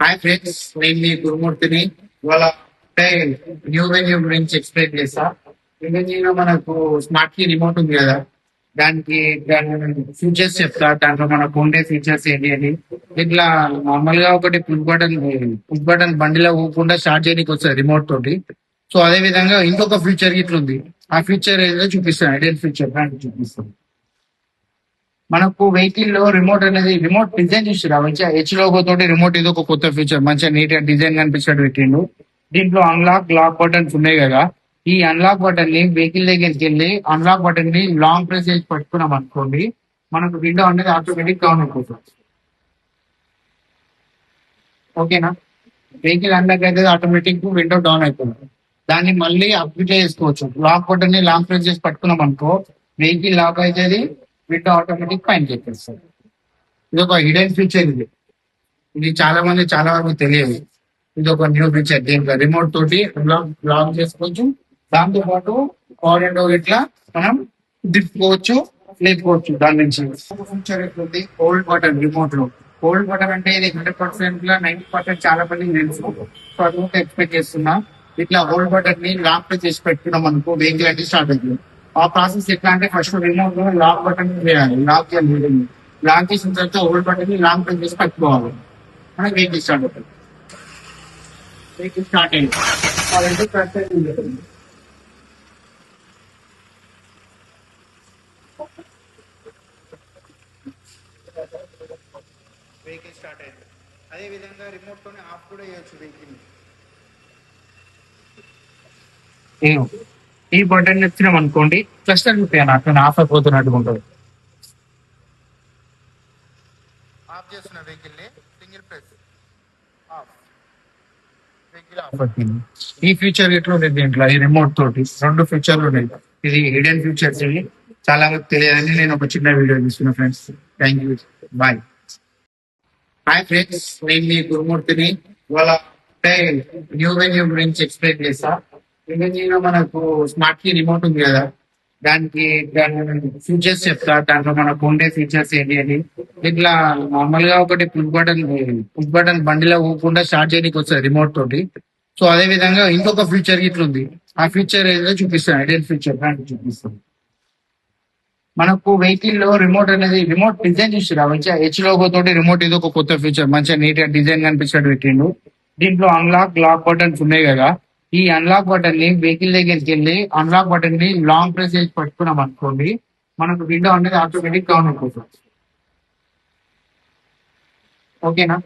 Hi friends, నేను మీ గురుమూర్తిని. ఇవాళ అంటే న్యూ వెన్యూ గురించి ఎక్స్ప్లెయిన్ చేస్తా. న్యూ వెన్యూలో మనకు స్మార్ట్ కీ రిమోట్ ఉంది కదా, దానికి దాని ఫీచర్స్ చెప్తా. దాంట్లో మనకు ఉండే ఫీచర్స్ ఏంటి అని. ఇట్లా నార్మల్ గా ఒకటి పుష్ బటన్ బండిలో ఊకుండా స్టార్ట్ చేయడానికి వస్తుంది రిమోట్ తోటి. సో అదే విధంగా ఇంకొక ఫీచర్ ఇట్లా ఉంది. ఆ ఫీచర్ ఏదో చూపిస్తాను, ఐడియల్ ఫీచర్ దానికి చూపిస్తాను. మనకు వెహికల్ లో రిమోట్ అనేది రిమోట్ డిజైన్ చూసారా, మంచిగా లోగో తోటి రిమోట్ ఇది ఒక కొత్త ఫీచర్, మంచిగా నీట్ గా డిజైన్ కనిపించినట్టు పెట్టిండు. దీంట్లో అన్లాక్ లాక్ బటన్స్ ఉన్నాయి కదా. ఈ అన్లాక్ బటన్ ని వెహికల్ దగ్గరికి వెళ్ళి అన్లాక్ బటన్ ని లాంగ్ ప్రెస్ చేసి పట్టుకున్నాం అనుకోండి, మనకు విండో అనేది ఆటోమేటిక్ డౌన్ అయిపోతుంది. ఓకేనా? వెహికల్ అన్లాక్ అయితే ఆటోమేటిక్ విండో డౌన్ అయిపోతుంది. దాన్ని మళ్ళీ అప్డేట్ చేసుకోవచ్చు. లాక్ బటన్ ని లాంగ్ ప్రెస్ చేసి పట్టుకున్నాం అనుకో, వెహికల్ లాక్ అయితే విండో ఆటోమేటిక్ పైన చెప్పేస్తుంది. ఇది ఒక హిడెన్ ఫీచర్. ఇది చాలా వరకు తెలియదు. ఇది ఒక న్యూ ఫీచర్. దీంట్లో రిమోట్ తోటి లాక్ చేసుకోవచ్చు. దాంతో పాటు పవర్ అండ్ ఇట్లా మనం తిప్పుకోవచ్చు, లేపుకోవచ్చు. దాని నుంచి ఫీచర్ ఎట్లుంది, హోల్డ్ బటన్ రిమోట్ లో. హోల్డ్ బటన్ అంటే ఇది 100% లా 90% చాలా మంది తెలుసు. సో అది కూడా ఎక్స్పెక్ట్ చేస్తున్నా. ఇట్లా హోల్డ్ బటన్ ని లాక్ చేసి పెట్టుకున్నాం అనుకో, వెహికల్ అంటే స్టార్ట్ అవుతుంది. ఆ ప్రాసెస్ ఎట్లా అంటే ఫస్ట్ రిమోట్ లో లాక్ బటన్ వేయాలి, లాక్ చేయాలి. లాక్ చేసిన తర్వాత హోల్డ్ బటన్ ని లాక్ చేసి పట్టుకోవాలి, మనకి వెహికల్ స్టార్ట్ అవుతుంది. వెహికల్ స్టార్ట్ అయింది. వెహికల్ స్టార్ట్ అయింది. అదే విధంగా రిమోట్ తోనే ఆఫ్ కూడా చేయొచ్చు వెహికల్. ఈ బటన్ నచ్చినాం అనుకోండి, క్లస్టర్ చూపాను అక్కడ ఆఫ్ అయిపోతున్నట్టుగా ఉంటుంది. ఆఫ్ చేస్తున్న వెహికల్ ని single press of, vehicle of అయిపోయింది. ఈ ఫీచర్ ఎట్లా ఉంది దీంట్లో, ఈ రిమోట్ తోటి రెండు ఫీచర్లు ఉన్నాయి. ఇది హిడెన్ ఫీచర్స్, ఇవి చాలా మంది తెలియదని నేను ఒక చిన్న వీడియో తీసుకున్నా friends. Thank you, bye. Hi friends, నేను మీ గురుమూర్తిని. ఇవాళ అంటే న్యూ వెన్యూ గురించి ఎక్స్ప్లెయిన్ చేస్తా. న్యూ వెన్యూలో మనకు స్మార్ట్ కీ రిమోట్ ఉంది కదా, దాని ఫీచర్స్ చెప్తా. దాంట్లో మనకు ఉండే ఫీచర్స్ ఏంటి అని. ఇట్లా నార్మల్ గా ఒకటి పుష్ బటన్ బండిలో ఊకుండా స్టార్ట్ చేయడానికి వస్తుంది రిమోట్ తోటి. సో అదే విధంగా ఇంకొక ఫీచర్ ఇట్లా ఉంది. ఆ ఫీచర్ ఏదో చూపిస్తాను, ఐడియల్ ఫీచర్ దానికి చూపిస్తాను. మనకు వెహికల్ లో రిమోట్ అనేది రిమోట్ డిజైన్ చూసారా, మంచిగా లోగో తోటి రిమోట్ ఇది ఒక కొత్త ఫీచర్, మంచిగా నీట్ గా డిజైన్ కనిపించినట్టు పెట్టిండు. దీంట్లో అన్లాక్ లాక్ బటన్స్ ఉన్నాయి కదా. ఈ అన్లాక్ బటన్ ని వెహికల్ దగ్గరికి వెళ్ళి అన్లాక్ బటన్ ని లాంగ్ ప్రెస్ చేసి పట్టుకున్నాం అనుకోండి, మనకు విండో అనేది ఆటోమేటిక్ డౌన్ అయిపోతుంది. ఓకేనా?